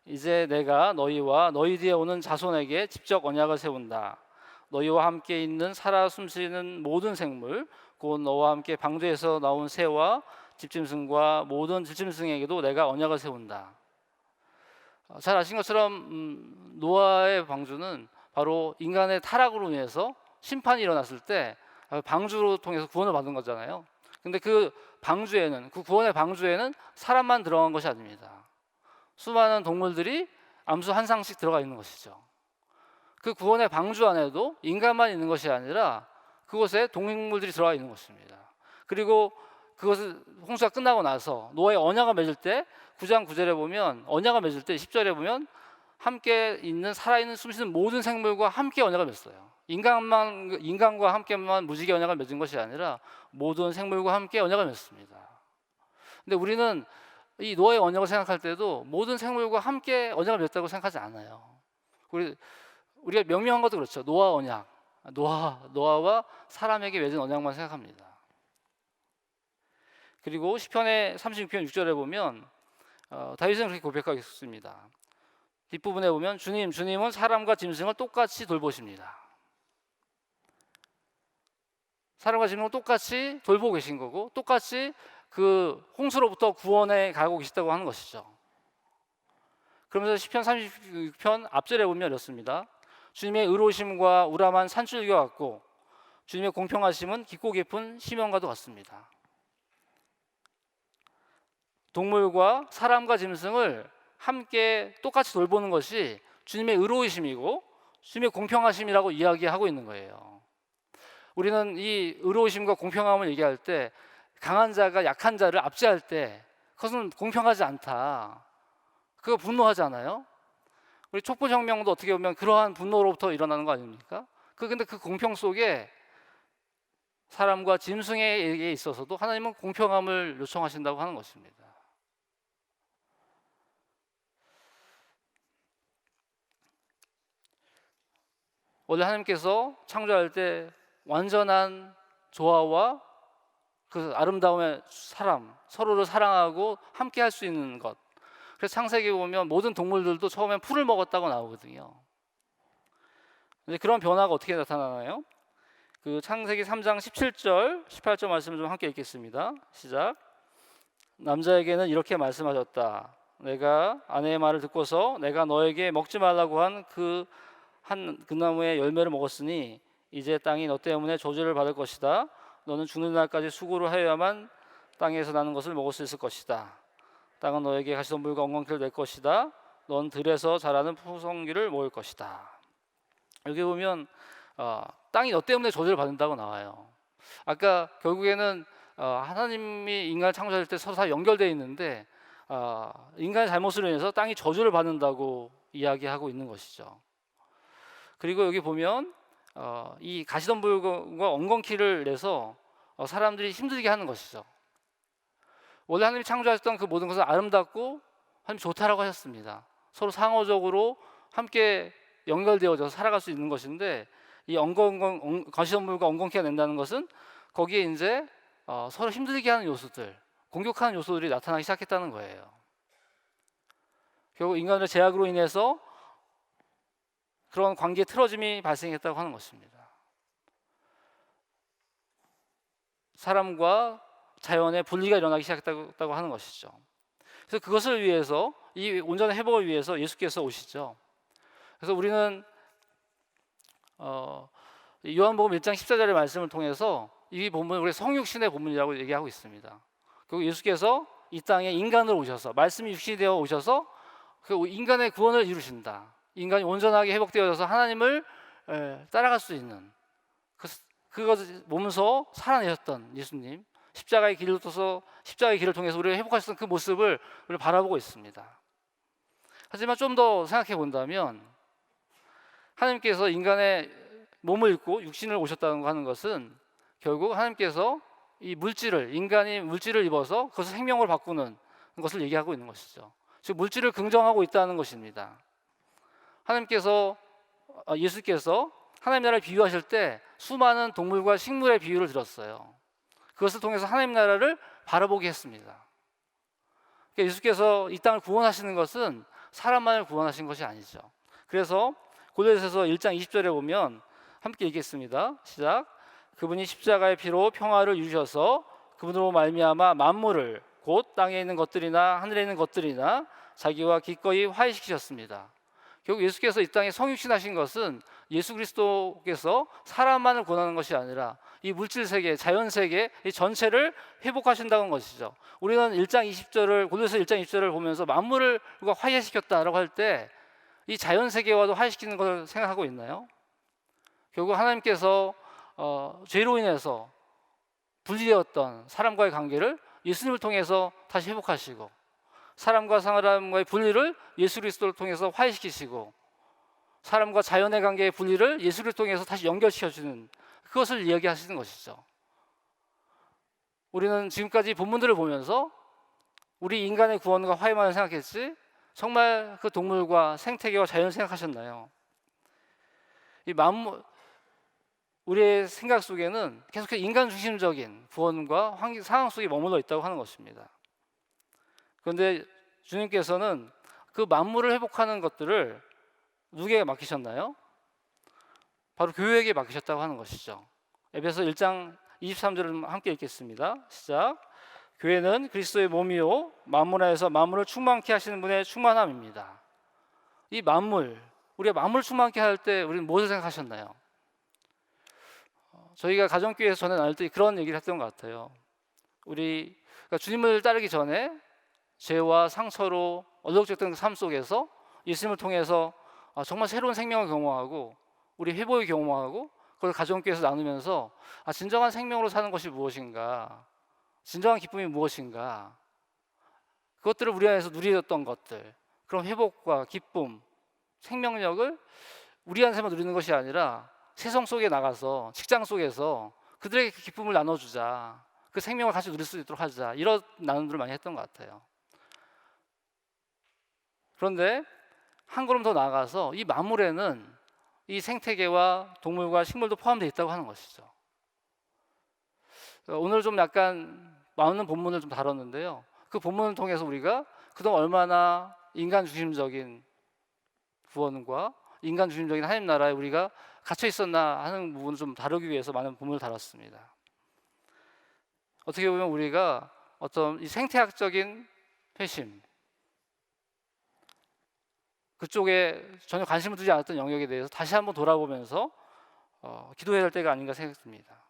이제 내가 너희와 너희 뒤에 오는 자손에게 직접 언약을 세운다. 너희와 함께 있는 살아 숨쉬는 모든 생물, 곧 너와 함께 방주에서 나온 새와 집짐승과 모든 들짐승에게도 내가 언약을 세운다. 잘 아신 것처럼 노아의 방주는 바로 인간의 타락으로 인해서 심판이 일어났을 때 방주로 통해서 구원을 받은 거잖아요. 근데 그 구원의 방주에는 사람만 들어간 것이 아닙니다. 수많은 동물들이 암수 한 쌍씩 들어가 있는 것이죠. 그 구원의 방주 안에도 인간만 있는 것이 아니라 그 그곳에 동행물들이 들어가 있는 것입니다. 그리고 그것을 홍수가 끝나고 나서 노아의 언약을 맺을 때 9장 9절에 보면 언약을 맺을 때 10절에 보면 함께 있는 살아있는 숨쉬는 모든 생물과 함께 언약을 맺어요. 인간과 함께만 무지개 언약을 맺은 것이 아니라 모든 생물과 함께 언약을 맺습니다. 근데 우리는 이 노아의 언약을 생각할 때도 모든 생물과 함께 언약을 맺었다고 생각하지 않아요. 우리가 명명한 것도 그렇죠. 노아 언약, 노아와 사람에게 맺은 언약만 생각합니다. 그리고 시편의 36편 6절에 보면 다윗은 그렇게 고백하고 있습니다. 뒷부분에 보면 주님은 사람과 짐승을 똑같이 돌보십니다. 사람과 짐승을 똑같이 돌보고 계신 거고 똑같이 그 홍수로부터 구원해 가고 계시다고 하는 것이죠. 그러면서 시편 36편 앞절에 보면 이렇습니다. 주님의 의로우심과 우람한 산줄기와 같고 주님의 공평하심은 깊고 깊은 심연과도 같습니다. 동물과 사람과 짐승을 함께 똑같이 돌보는 것이 주님의 의로우심이고 주님의 공평하심이라고 이야기하고 있는 거예요. 우리는 이 의로우심과 공평함을 얘기할 때 강한 자가 약한 자를 압제할 때 그것은 공평하지 않다. 그거 분노하잖아요. 우리 촛불혁명도 어떻게 보면 그러한 분노로부터 일어나는 거 아닙니까? 근데 그 공평 속에 사람과 짐승에게 있어서도 하나님은 공평함을 요청하신다고 하는 것입니다. 원래 하나님께서 창조할 때 완전한 조화와 그 아름다움의 사람, 서로를 사랑하고 함께 할 수 있는 것. 그래서 창세기 보면 모든 동물들도 처음엔 풀을 먹었다고 나오거든요. 근데 그런 변화가 어떻게 나타나나요? 그 창세기 3장 17절, 18절 말씀을 좀 함께 읽겠습니다. 시작. 남자에게는 이렇게 말씀하셨다. 내가 아내의 말을 듣고서 내가 너에게 먹지 말라고 한 그 나무의 열매를 먹었으니 이제 땅이 너 때문에 저주를 받을 것이다. 너는 죽는 날까지 수고를 하여야만 땅에서 나는 것을 먹을 수 있을 것이다. 땅은 너에게 가시덤불과 엉겅퀴를 낼 것이다. 넌 들에서 자라는 푸성귀를 먹을 것이다. 여기 보면 땅이 너 때문에 저주를 받는다고 나와요. 아까 결국에는 하나님이 인간을 창조할 때 서로 다 연결되어 있는데 인간의 잘못으로 인해서 땅이 저주를 받는다고 이야기하고 있는 것이죠. 그리고 여기 보면 이 가시덤불과 엉겅퀴를 내서 사람들이 힘들게 하는 것이죠. 원래 하나님이 창조하셨던 그 모든 것은 아름답고 하나님 좋다라고 하셨습니다. 서로 상호적으로 함께 연결되어져서 살아갈 수 있는 것인데 이 가시덤불과 엉겅퀴가 낸다는 것은 거기에 이제 서로 힘들게 하는 요소들, 공격하는 요소들이 나타나기 시작했다는 거예요. 결국 인간의 제약으로 인해서 그런 관계의 틀어짐이 발생했다고 하는 것입니다. 사람과 자연의 분리가 일어나기 시작했다고 하는 것이죠. 그래서 그것을 위해서 이 온전한 회복을 위해서 예수께서 오시죠. 그래서 우리는 요한복음 1장 14절의 말씀을 통해서 이 본문을 우리 성육신의 본문이라고 얘기하고 있습니다. 그리고 예수께서 이 땅에 인간으로 오셔서 말씀이 육신이 되어 오셔서 그 인간의 구원을 이루신다. 인간이 온전하게 회복되어져서 하나님을 따라갈 수 있는 그것을 몸소 살아내셨던 예수님, 십자가의 길을 통해서 우리가 회복하셨던 그 모습을 우리가 바라보고 있습니다. 하지만 좀 더 생각해 본다면 하나님께서 인간의 몸을 입고 육신을 오셨다는 거 하는 것은 결국 하나님께서 인간이 물질을 입어서 그것을 생명으로 바꾸는 것을 얘기하고 있는 것이죠. 즉 물질을 긍정하고 있다는 것입니다. 예수께서 하나님 나라를 비유하실 때 수많은 동물과 식물의 비유를 들었어요. 그것을 통해서 하나님 나라를 바라보게 했습니다. 그러니까 예수께서 이 땅을 구원하시는 것은 사람만을 구원하신 것이 아니죠. 그래서 고린도전서 1장 20절에 보면 함께 읽겠습니다. 시작. 그분이 십자가의 피로 평화를 이루셔서 그분으로 말미암아 만물을 곧 땅에 있는 것들이나 하늘에 있는 것들이나 자기와 기꺼이 화해시키셨습니다. 결국 예수께서 이 땅에 성육신하신 것은 예수 그리스도께서 사람만을 구원하는 것이 아니라 이 물질 세계, 자연 세계 이 전체를 회복하신다는 것이죠. 우리는 고린도서 1장 20절을 보면서 만물을 화해시켰다라고 할 때 이 자연 세계와도 화해시키는 것을 생각하고 있나요? 결국 하나님께서 죄로 인해서 분리되었던 사람과의 관계를 예수님을 통해서 다시 회복하시고, 사람과 사람과의 분리를 예수 그리스도를 통해서 화해시키시고, 사람과 자연의 관계의 분리를 예수를 통해서 다시 연결시켜주는, 그것을 이야기하시는 것이죠. 우리는 지금까지 본문들을 보면서 우리 인간의 구원과 화해만 생각했지 정말 그 동물과 생태계와 자연을 생각하셨나요? 이 만물, 우리의 생각 속에는 계속해서 인간 중심적인 구원과 상황 속에 머물러 있다고 하는 것입니다. 그런데 주님께서는 그 만물을 회복하는 것들을 누구에게 맡기셨나요? 바로 교회에게 맡기셨다고 하는 것이죠. 에베소 1장 23절을 함께 읽겠습니다. 시작. 교회는 그리스도의 몸이요 만물 안에서 만물을 충만케 하시는 분의 충만함입니다. 이 만물, 우리가 만물 충만케 할 때 우리는 무엇을 생각하셨나요? 저희가 가정교회에서 전에 나눌 때 그런 얘기를 했던 것 같아요. 그러니까 주님을 따르기 전에 죄와 상처로 얼룩졌던 그 삶 속에서 예수님을 통해서 정말 새로운 생명을 경험하고 우리 회복을 경험하고 그걸 가정교회에서 나누면서 진정한 생명으로 사는 것이 무엇인가, 진정한 기쁨이 무엇인가, 그것들을 우리 안에서 누리었던 것들, 그런 회복과 기쁨, 생명력을 우리 안에서만 누리는 것이 아니라 세상 속에 나가서 직장 속에서 그들에게 그 기쁨을 나눠주자, 그 생명을 같이 누릴 수 있도록 하자, 이런 나눔들을 많이 했던 것 같아요. 그런데 한 걸음 더 나아가서 이 만물에는 이 생태계와 동물과 식물도 포함되어 있다고 하는 것이죠. 오늘 좀 약간 많은 본문을 좀 다뤘는데요, 그 본문을 통해서 우리가 그동안 얼마나 인간 중심적인 구원과 인간 중심적인 하나님 나라에 우리가 갇혀 있었나 하는 부분을 좀 다루기 위해서 많은 본문을 다뤘습니다. 어떻게 보면 우리가 어떤 이 생태학적인 회심, 그쪽에 전혀 관심을 두지 않았던 영역에 대해서 다시 한번 돌아보면서 기도해야 할 때가 아닌가 생각됩니다.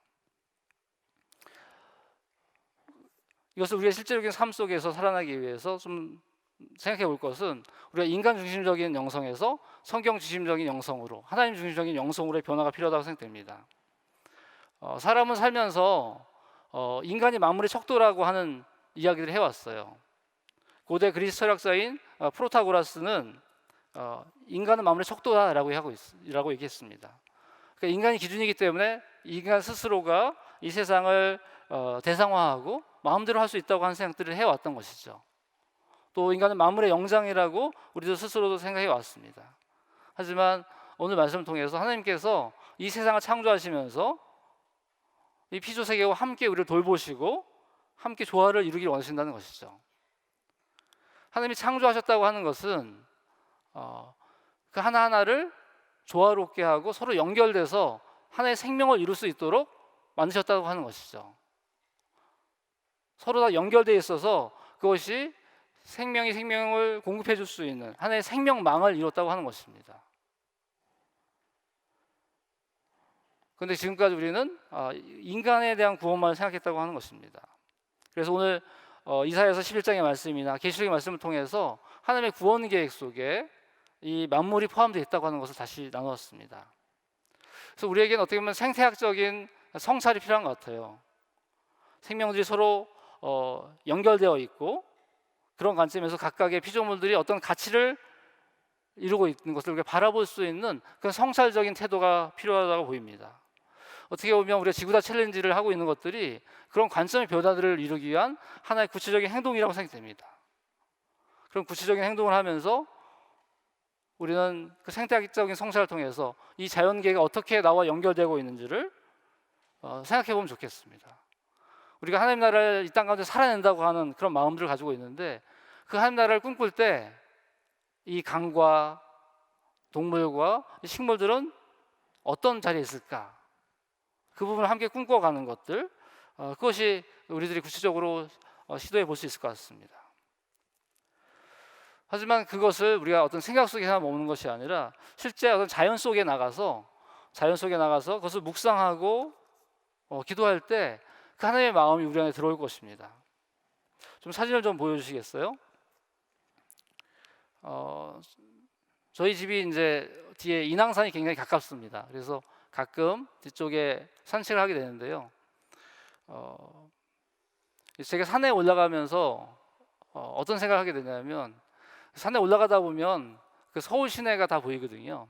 이것을 우리의 실제적인 삶 속에서 살아나기 위해서 좀 생각해 볼 것은, 우리가 인간 중심적인 영성에서 성경 중심적인 영성으로, 하나님 중심적인 영성으로의 변화가 필요하다고 생각됩니다. 사람은 살면서 인간이 만물의 척도라고 하는 이야기를 해왔어요. 고대 그리스 철학자인 프로타고라스는 인간은 만물의 척도다라고 얘기했습니다. 그러니까 인간이 기준이기 때문에 인간 스스로가 이 세상을 대상화하고 마음대로 할 수 있다고 하는 생각들을 해왔던 것이죠. 또 인간은 만물의 영장이라고 우리도 스스로도 생각해 왔습니다. 하지만 오늘 말씀을 통해서 하나님께서 이 세상을 창조하시면서 이 피조세계와 함께 우리를 돌보시고 함께 조화를 이루길 원하신다는 것이죠. 하나님이 창조하셨다고 하는 것은 그 하나하나를 조화롭게 하고 서로 연결돼서 하나의 생명을 이룰 수 있도록 만드셨다고 하는 것이죠. 서로 다 연결되어 있어서 그것이 생명이 생명을 공급해 줄 수 있는 하나의 생명망을 이뤘다고 하는 것입니다. 그런데 지금까지 우리는 인간에 대한 구원만 생각했다고 하는 것입니다. 그래서 오늘 이사야서 11장의 말씀이나 계시록의 말씀을 통해서 하나님의 구원 계획 속에 이 만물이 포함되어 있다고 하는 것을 다시 나누었습니다. 그래서 우리에게는 어떻게 보면 생태학적인 성찰이 필요한 것 같아요. 생명들이 서로 연결되어 있고, 그런 관점에서 각각의 피조물들이 어떤 가치를 이루고 있는 것을 우리가 바라볼 수 있는 그런 성찰적인 태도가 필요하다고 보입니다. 어떻게 보면 우리가 지구다 챌린지를 하고 있는 것들이 그런 관점의 변화들을 이루기 위한 하나의 구체적인 행동이라고 생각됩니다. 그런 구체적인 행동을 하면서 우리는 그 생태학적인 성찰을 통해서 이 자연계가 어떻게 나와 연결되고 있는지를 생각해 보면 좋겠습니다. 우리가 하나님 나라를 이 땅 가운데 살아낸다고 하는 그런 마음들을 가지고 있는데, 그 하나님 나라를 꿈꿀 때 이 강과 동물과 식물들은 어떤 자리에 있을까, 그 부분을 함께 꿈꿔가는 것들, 그것이 우리들이 구체적으로 시도해 볼 수 있을 것 같습니다. 하지만 그것을 우리가 어떤 생각 속에서 머무는 것이 아니라 실제 어떤 자연 속에 나가서 그것을 묵상하고 기도할 때 그 하나님의 마음이 우리 안에 들어올 것입니다. 좀 사진을 좀 보여주시겠어요? 저희 집이 이제 뒤에 인왕산이 굉장히 가깝습니다. 그래서 가끔 뒤쪽에 산책을 하게 되는데요. 제가 산에 올라가면서 어떤 생각을 하게 되냐면, 산에 올라가다 보면 그 서울 시내가 다 보이거든요.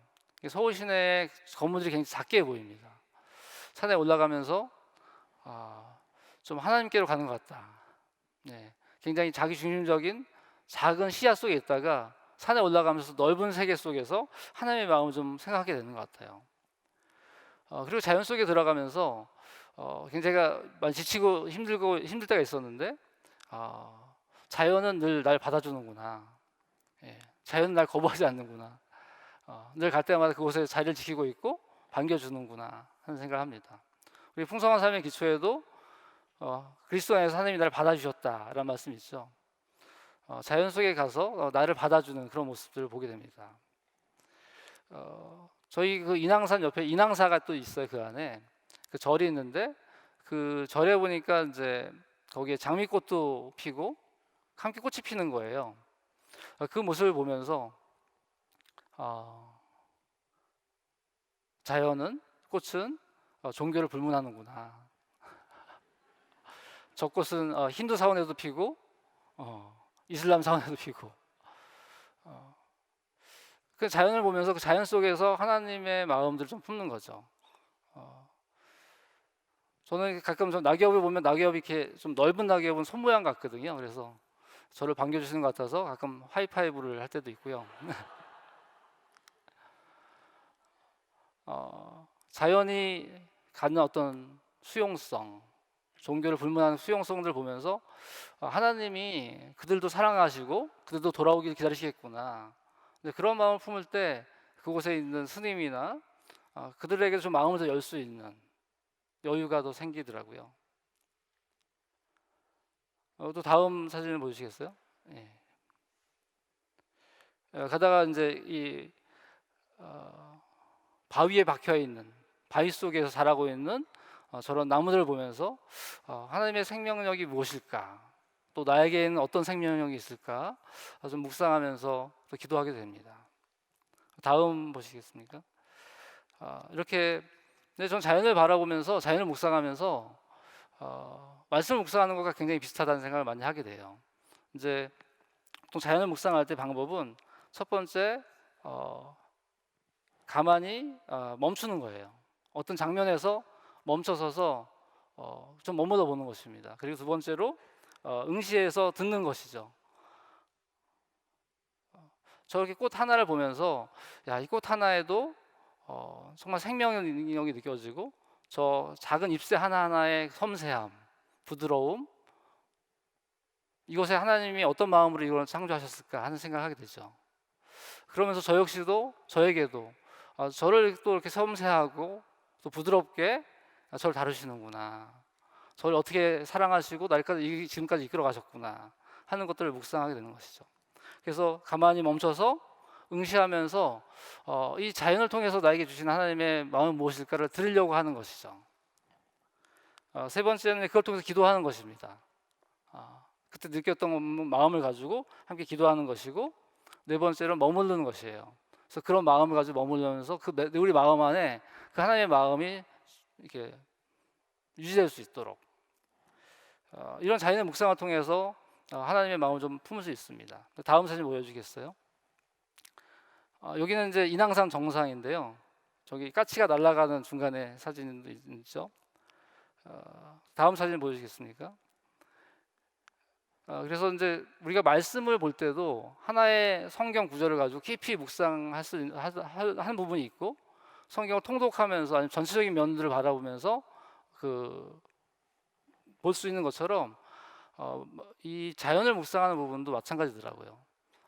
서울 시내 건물들이 굉장히 작게 보입니다. 산에 올라가면서 좀 하나님께로 가는 것 같다. 네, 굉장히 자기 중심적인 작은 시야 속에 있다가 산에 올라가면서 넓은 세계 속에서 하나님의 마음을 좀 생각하게 되는 것 같아요. 그리고 자연 속에 들어가면서 굉장히 많이 지치고 힘들 때가 있었는데, 자연은 늘 날 받아주는구나. 예, 자연은 날 거부하지 않는구나. 늘 갈 때마다 그곳에 자리를 지키고 있고 반겨주는구나 하는 생각을 합니다. 우리 풍성한 삶의 기초에도 그리스도 안에서 하나님이 나를 받아주셨다라는 말씀이 있죠. 자연 속에 가서 나를 받아주는 그런 모습들을 보게 됩니다. 저희 그 인왕산 옆에 인왕사가 또 있어요. 그 안에 그 절이 있는데, 그 절에 보니까 이제 거기에 장미꽃도 피고 함께 꽃이 피는 거예요. 그 모습을 보면서 자연은, 꽃은 종교를 불문하는구나. 저 꽃은 힌두 사원에도 피고 이슬람 사원에도 피고. 그 자연을 보면서 그 자연 속에서 하나님의 마음들을 좀 품는 거죠. 저는 가끔 좀 낙엽을 보면 낙엽이 이렇게 좀 넓은 낙엽은 손 모양 같거든요. 그래서 저를 반겨주시는 것 같아서 가끔 하이파이브를 할 때도 있고요. 자연이 갖는 어떤 수용성, 종교를 불문하는 수용성들 보면서 하나님이 그들도 사랑하시고 그들도 돌아오길 기다리시겠구나. 근데 그런 마음을 품을 때 그곳에 있는 스님이나 그들에게 좀 마음을 더 열 수 있는 여유가 더 생기더라고요. 또 다음 사진을 보여주시겠어요? 예. 가다가 이제 이 바위에 박혀 있는, 바위 속에서 자라고 있는 저런 나무들을 보면서 하나님의 생명력이 무엇일까, 또 나에게는 어떤 생명력이 있을까 좀 묵상하면서 또 기도하게 됩니다. 다음 보시겠습니까? 이렇게 전 자연을 바라보면서, 자연을 묵상하면서 말씀을 묵상하는 것과 굉장히 비슷하다는 생각을 많이 하게 돼요. 이제 보통 자연을 묵상할 때 방법은 첫 번째 가만히 멈추는 거예요. 어떤 장면에서 멈춰서서 좀 머물러 보는 것입니다. 그리고 두 번째로 응시해서 듣는 것이죠. 저렇게 꽃 하나를 보면서 이 꽃 하나에도 정말 생명력이 느껴지고, 저 작은 잎새 하나하나의 섬세함, 부드러움, 이곳에 하나님이 어떤 마음으로 이걸 창조하셨을까 하는 생각을 하게 되죠. 그러면서 저 역시도, 저에게도 저를 또 이렇게 섬세하고 또 부드럽게 저를 다루시는구나, 저를 어떻게 사랑하시고 날까지 지금까지 이끌어 가셨구나 하는 것들을 묵상하게 되는 것이죠. 그래서 가만히 멈춰서 응시하면서 이 자연을 통해서 나에게 주신 하나님의 마음은 무엇일까를 들으려고 하는 것이죠. 세 번째는 그걸 통해서 기도하는 것입니다. 그때 느꼈던 마음을 가지고 함께 기도하는 것이고, 네 번째로 머무르는 것이에요. 그래서 그런 마음을 가지고 머무르면서 우리 마음 안에 그 하나님의 마음이 이렇게 유지될 수 있도록 이런 자연의 묵상을 통해서 하나님의 마음을 좀 품을 수 있습니다. 다음 사진 보여주겠어요? 여기는 이제 인왕산 정상인데요. 저기 까치가 날아가는 중간에 사진도 있죠. 다음 사진 보여주시겠습니까? 그래서 이제 우리가 말씀을 볼 때도 하나의 성경 구절을 가지고 깊이 묵상할 수 하는 부분이 있고, 성경을 통독하면서 아니면 전체적인 면들을 바라보면서 볼 수 있는 것처럼 이 자연을 묵상하는 부분도 마찬가지더라고요.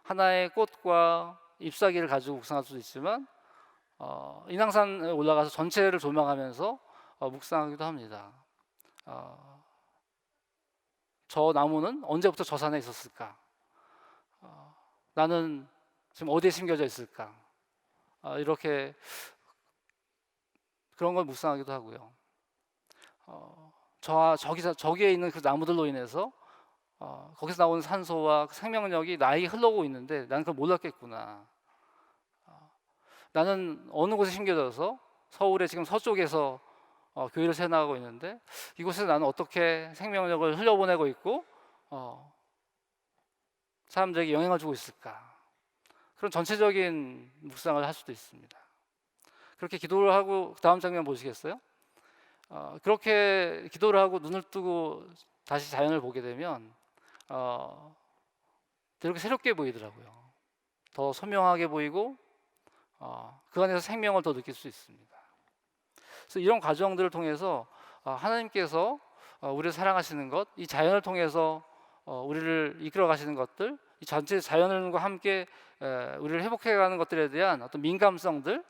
하나의 꽃과 잎사귀를 가지고 묵상할 수도 있지만 인왕산에 올라가서 전체를 조망하면서 묵상하기도 합니다. 저 나무는 언제부터 저 산에 있었을까? 나는 지금 어디에 심겨져 있을까? 이렇게 그런 걸 묵상하기도 하고요. 저기에 있는 그 나무들로 인해서 거기서 나오는 산소와 그 생명력이 나에게 흘러오고 있는데 나는 그걸 몰랐겠구나. 나는 어느 곳에 심겨져서 서울의 지금 서쪽에서 교회를 세워나가고 있는데 이곳에서 나는 어떻게 생명력을 흘려보내고 있고 사람들에게 영향을 주고 있을까? 그런 전체적인 묵상을 할 수도 있습니다. 그렇게 기도를 하고 그 다음 장면 보시겠어요? 그렇게 기도를 하고 눈을 뜨고 다시 자연을 보게 되면 이렇게 새롭게 보이더라고요. 더 선명하게 보이고 그 안에서 생명을 더 느낄 수 있습니다. 그래서 이런 과정들을 통해서 하나님께서 우리를 사랑하시는 것, 이 자연을 통해서 우리를 이끌어 가시는 것들, 이 전체 자연과 함께 우리를 회복해가는 것들에 대한 어떤 민감성들,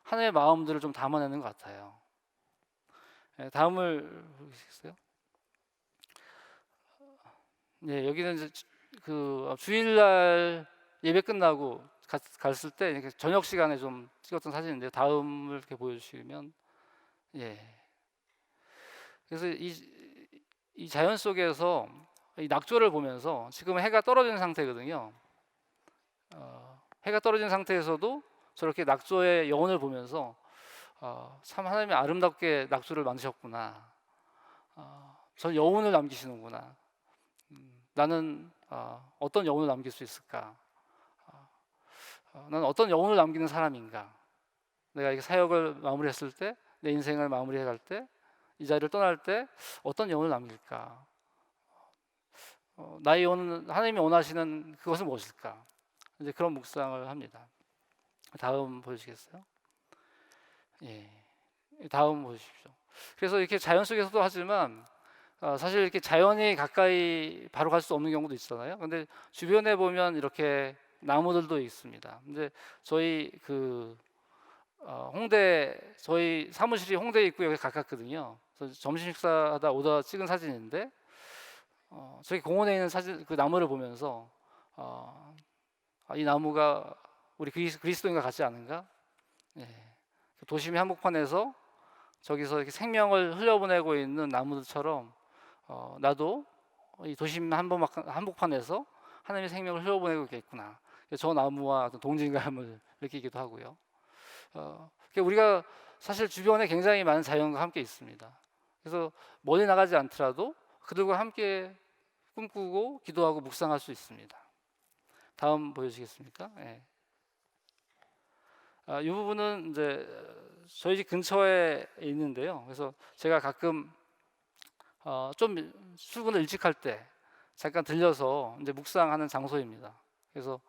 하나님의 마음들을 좀 담아내는 것 같아요. 다음을 보시겠어요? 네, 여기는 이제 그 주일날 예배 끝나고 갔을 때 이렇게 저녁 시간에 좀 찍었던 사진인데 다음을 이렇게 보여주시면 그래서 이 자연 속에서 이 낙조를 보면서 지금 해가 떨어지는 상태거든요. 해가 떨어진 상태에서도 저렇게 낙조의 여운을 보면서 참 하나님이 아름답게 낙조를 만드셨구나. 저 여운을 남기시는구나. 나는 어떤 여운을 남길 수 있을까? 나는 어떤 여운을 남기는 사람인가? 내가 이렇게 사역을 마무리했을 때, 내 인생을 마무리해갈 때, 이 자리를 떠날 때 어떤 여운을 남길까? 나의 여운은 하나님이 원하시는 그것은 무엇일까? 이제 그런 묵상을 합니다. 다음 보여주시겠어요? 다음 보십시오. 그래서 이렇게 자연 속에서도 하지만 사실 이렇게 자연이 가까이 바로 갈 수 없는 경우도 있잖아요. 근데 주변에 보면 이렇게 나무들도 있습니다. 근데 저희 홍대 저희 사무실이 홍대 입구역에 가깝거든요. 그래서 점심 식사하다 오다 찍은 사진인데 저기 공원에 있는 사진 그 나무를 보면서 이 나무가 우리 그리스도인과 같지 않은가? 도심의 한복판에서 저기서 이렇게 생명을 흘려보내고 있는 나무들처럼 나도 이 도심 한복판에서 하나님의 생명을 흘려보내고 있겠구나. 저 나무와 동질감을 느끼기도 하고요. 우리가 사실 주변에 굉장히 많은 자연과 함께 있습니다. 그래서 멀리 나가지 않더라도 그들과 함께 꿈꾸고 기도하고 묵상할 수 있습니다. 다음 보여주시겠습니까? 이 부분은 이제 저희 집 근처에 있는데요. 그래서 제가 가끔 좀 출근을 일찍 할 때 잠깐 들려서 이제 묵상하는 장소입니다. 그래서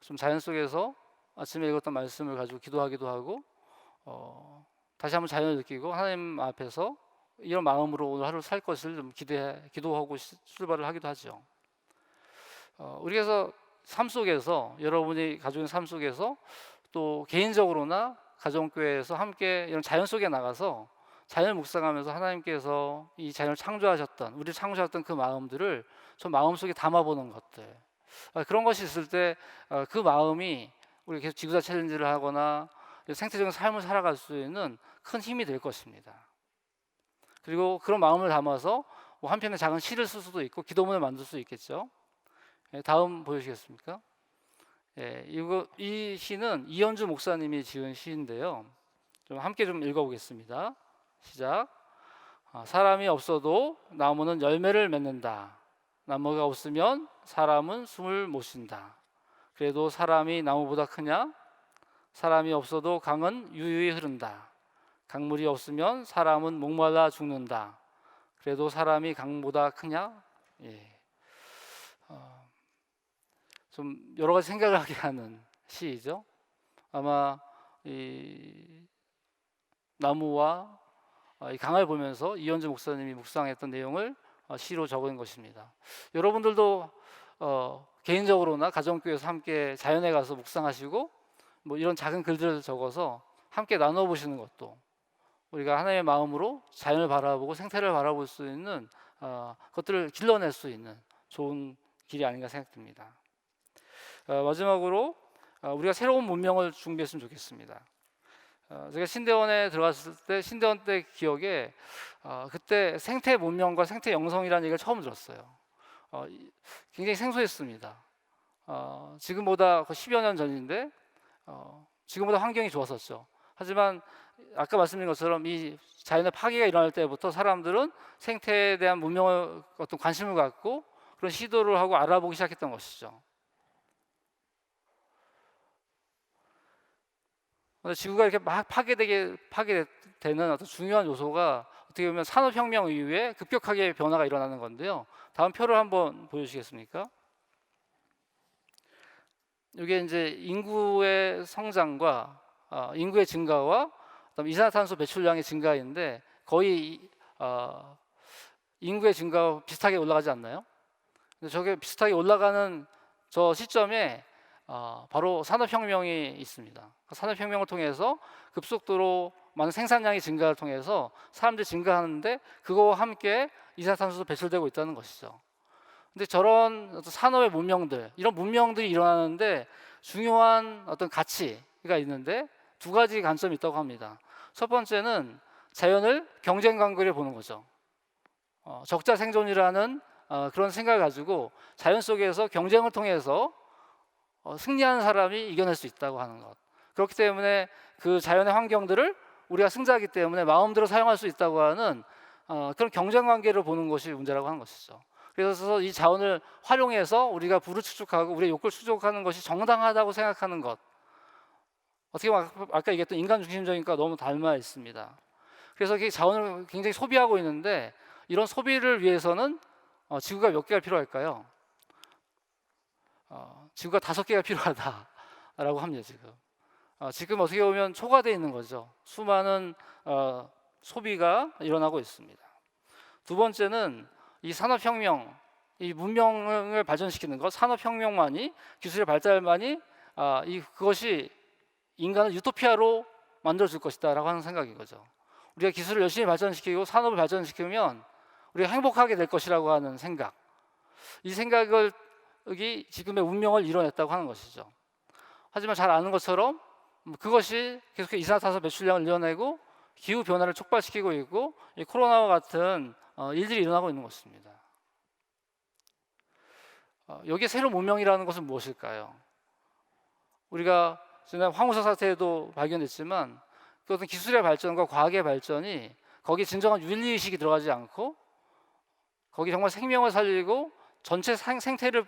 좀 자연 속에서 아침에 읽었던 말씀을 가지고 기도하기도 하고 다시 한번 자연을 느끼고 하나님 앞에서 이런 마음으로 오늘 하루 살 것을 좀 기도하고 출발을 하기도 하죠. 우리가 삶 속에서 여러분이 가지고 있는 삶 속에서 또 개인적으로나 가정교회에서 함께 이런 자연 속에 나가서 자연을 묵상하면서 하나님께서 이 자연을 창조하셨던 우리를 창조하셨던 그 마음들을 좀 마음속에 담아보는 것들 그런 것이 있을 때 그 마음이 우리 계속 지구자 챌린지를 하거나 생태적인 삶을 살아갈 수 있는 큰 힘이 될 것입니다. 그리고 그런 마음을 담아서 뭐 한편의 작은 시를 쓸 수도 있고 기도문을 만들 수 있겠죠. 다음 보여주시겠습니까? 이 시는 이현주 목사님이 지은 시인데요. 좀 함께 좀 읽어보겠습니다. 시작. 사람이 없어도 나무는 열매를 맺는다. 나무가 없으면 사람은 숨을 못 쉰다. 그래도 사람이 나무보다 크냐? 사람이 없어도 강은 유유히 흐른다. 강물이 없으면 사람은 목말라 죽는다. 그래도 사람이 강보다 크냐? 좀 여러 가지 생각을 하게 하는 시이죠. 아마 이 나무와 이 강을 보면서 이현주 목사님이 묵상했던 내용을 시로 적은 것입니다. 여러분들도 개인적으로나 가정교회에서 함께 자연에 가서 묵상하시고 뭐 이런 작은 글들을 적어서 함께 나눠보시는 것도 우리가 하나님의 마음으로 자연을 바라보고 생태를 바라볼 수 있는 것들을 길러낼 수 있는 좋은 길이 아닌가 생각됩니다. 마지막으로 우리가 새로운 문명을 준비했으면 좋겠습니다. 제가 신대원에 들어갔을 때 신대원 때 기억에 그때 생태 문명과 생태 영성이라는 얘기를 처음 들었어요. 굉장히 생소했습니다. 지금보다 10여 년 전인데 지금보다 환경이 좋았었죠. 하지만 아까 말씀드린 것처럼 이 자연의 파괴가 일어날 때부터 사람들은 생태에 대한 문명의 어떤 관심을 갖고 그런 시도를 하고 알아보기 시작했던 것이죠. 근데 지구가 이렇게 막 파괴되는 어떤 중요한 요소가 어떻게 보면 산업혁명 이후에 급격하게 변화가 일어나는 건데요. 다음 표를 한번 보여주시겠습니까? 이게 이제 인구의 성장과 인구의 증가와 그다음에 이산화탄소 배출량의 증가인데 거의 인구의 증가와 비슷하게 올라가지 않나요? 근데 저게 비슷하게 올라가는 저 시점에 바로 산업혁명이 있습니다. 산업혁명을 통해서 급속도로 많은 생산량의 증가를 통해서 사람들이 증가하는데 그거와 함께 이산화탄소도 배출되고 있다는 것이죠. 근데 저런 어떤 산업의 문명들, 이런 문명들이 일어나는데 중요한 어떤 가치가 있는데 두 가지 관점이 있다고 합니다. 첫 번째는 자연을 경쟁 관계로 보는 거죠. 적자 생존이라는 그런 생각을 가지고 자연 속에서 경쟁을 통해서 승리하는 사람이 이겨낼 수 있다고 하는 것. 그렇기 때문에 그 자연의 환경들을 우리가 승자하기 때문에 마음대로 사용할 수 있다고 하는 그런 경쟁 관계를 보는 것이 문제라고 하는 것이죠. 그래서 이 자원을 활용해서 우리가 부를 축적하고 우리의 욕구를 축적하는 것이 정당하다고 생각하는 것. 어떻게 보면 아까 얘기했던 인간 중심적인 것과 너무 닮아 있습니다. 그래서 이 자원을 굉장히 소비하고 있는데 이런 소비를 위해서는 지구가 몇 개가 필요할까요? 지구가 5개가 필요하다라고 합니다. 지금 어떻게 보면 초과되어 있는 거죠. 수많은 소비가 일어나고 있습니다. 두 번째는 이 산업혁명, 이 문명을 발전시키는 것, 산업혁명만이 기술의 발달만이 그것이 인간을 유토피아로 만들어줄 것이다라고 하는 생각인 거죠. 우리가 기술을 열심히 발전시키고 산업을 발전시키면 우리가 행복하게 될 것이라고 하는 생각, 이 생각을 여기 지금의 운명을 이뤄냈다고 하는 것이죠. 하지만 잘 아는 것처럼 그것이 계속 이산화탄소 배출량을 이뤄내고 기후 변화를 촉발시키고 있고 이 코로나와 같은 일들이 일어나고 있는 것입니다. 여기에 새로운 문명이라는 것은 무엇일까요? 우리가 지난 황우사 사태에도 발견됐지만 그 어떤 기술의 발전과 과학의 발전이 거기에 진정한 윤리의식이 들어가지 않고 거기 정말 생명을 살리고 전체 생태를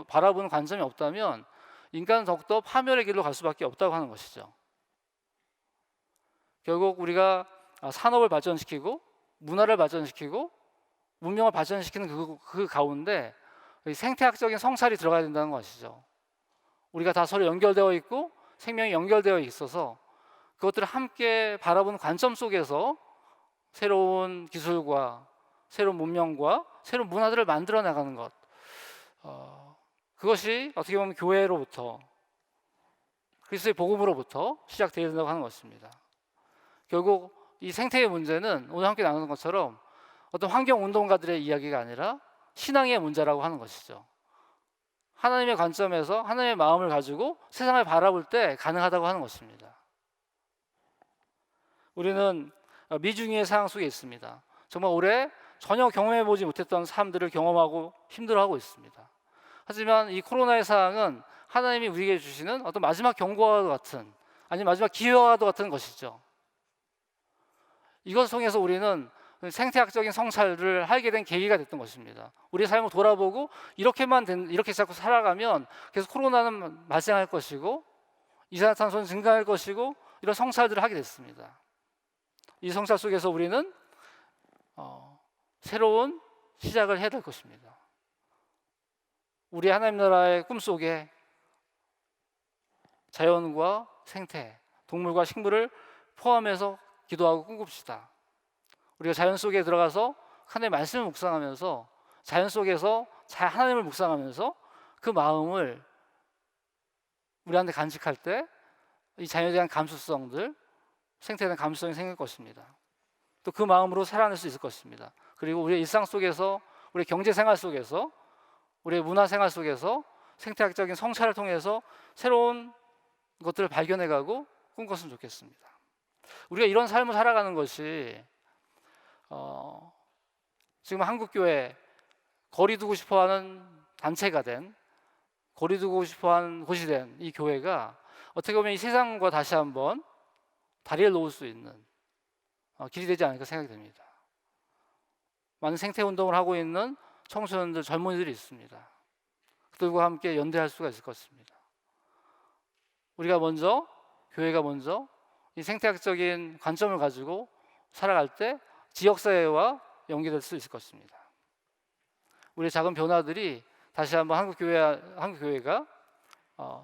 바라보는 관점이 없다면 인간은 더욱더 파멸의 길로 갈 수밖에 없다고 하는 것이죠. 결국 우리가 산업을 발전시키고 문화를 발전시키고 문명을 발전시키는 그 가운데 생태학적인 성찰이 들어가야 된다는 것이죠. 우리가 다 서로 연결되어 있고 생명이 연결되어 있어서 그것들을 함께 바라보는 관점 속에서 새로운 기술과 새로운 문명과 새로운 문화들을 만들어 나가는 것, 그것이 어떻게 보면 교회로부터 그리스도의 복음으로부터 시작되어야 된다고 하는 것입니다. 결국 이 생태의 문제는 오늘 함께 나누는 것처럼 어떤 환경운동가들의 이야기가 아니라 신앙의 문제라고 하는 것이죠. 하나님의 관점에서 하나님의 마음을 가지고 세상을 바라볼 때 가능하다고 하는 것입니다. 우리는 미중의 상황 속에 있습니다. 정말 올해 전혀 경험해보지 못했던 삶들을 경험하고 힘들어하고 있습니다. 하지만 이 코로나의 상황은 하나님이 우리에게 주시는 어떤 마지막 경고와도 같은 아니면 마지막 기회와도 같은 것이죠. 이것을 통해서 우리는 생태학적인 성찰을 하게 된 계기가 됐던 것입니다. 우리의 삶을 돌아보고 이렇게 자꾸 살아가면 계속 코로나는 발생할 것이고 이산화탄소는 증가할 것이고 이런 성찰들을 하게 됐습니다. 이 성찰 속에서 우리는 새로운 시작을 해야 될 것입니다. 우리 하나님 나라의 꿈속에 자연과 생태, 동물과 식물을 포함해서 기도하고 꿈꿉시다. 우리가 자연 속에 들어가서 하나님의 말씀을 묵상하면서 자연 속에서 하나님을 묵상하면서 그 마음을 우리한테 간직할 때 이 자연에 대한 감수성들, 생태에 대한 감수성이 생길 것입니다. 또 그 마음으로 살아낼 수 있을 것입니다. 그리고 우리의 일상 속에서, 우리의 경제 생활 속에서, 우리의 문화 생활 속에서 생태학적인 성찰을 통해서 새로운 것들을 발견해가고 꿈꿨으면 좋겠습니다. 우리가 이런 삶을 살아가는 것이 지금 한국교회 거리 두고 싶어하는 단체가 된, 거리 두고 싶어하는 곳이 된 이 교회가 어떻게 보면 이 세상과 다시 한번 다리를 놓을 수 있는 길이 되지 않을까 생각이 됩니다. 많은 생태 운동을 하고 있는 청소년들, 젊은이들이 있습니다. 그들과 함께 연대할 수가 있을 것입니다. 우리가 먼저, 교회가 먼저 이 생태학적인 관점을 가지고 살아갈 때 지역사회와 연계될 수 있을 것입니다. 우리의 작은 변화들이 다시 한번 한국교회가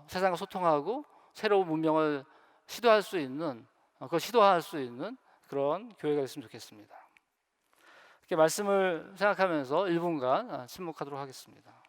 세상과 소통하고 새로운 문명을 시도할 수 있는, 그걸 시도할 수 있는 그런 교회가 됐으면 좋겠습니다. 이렇게 말씀을 생각하면서 1분간 침묵하도록 하겠습니다.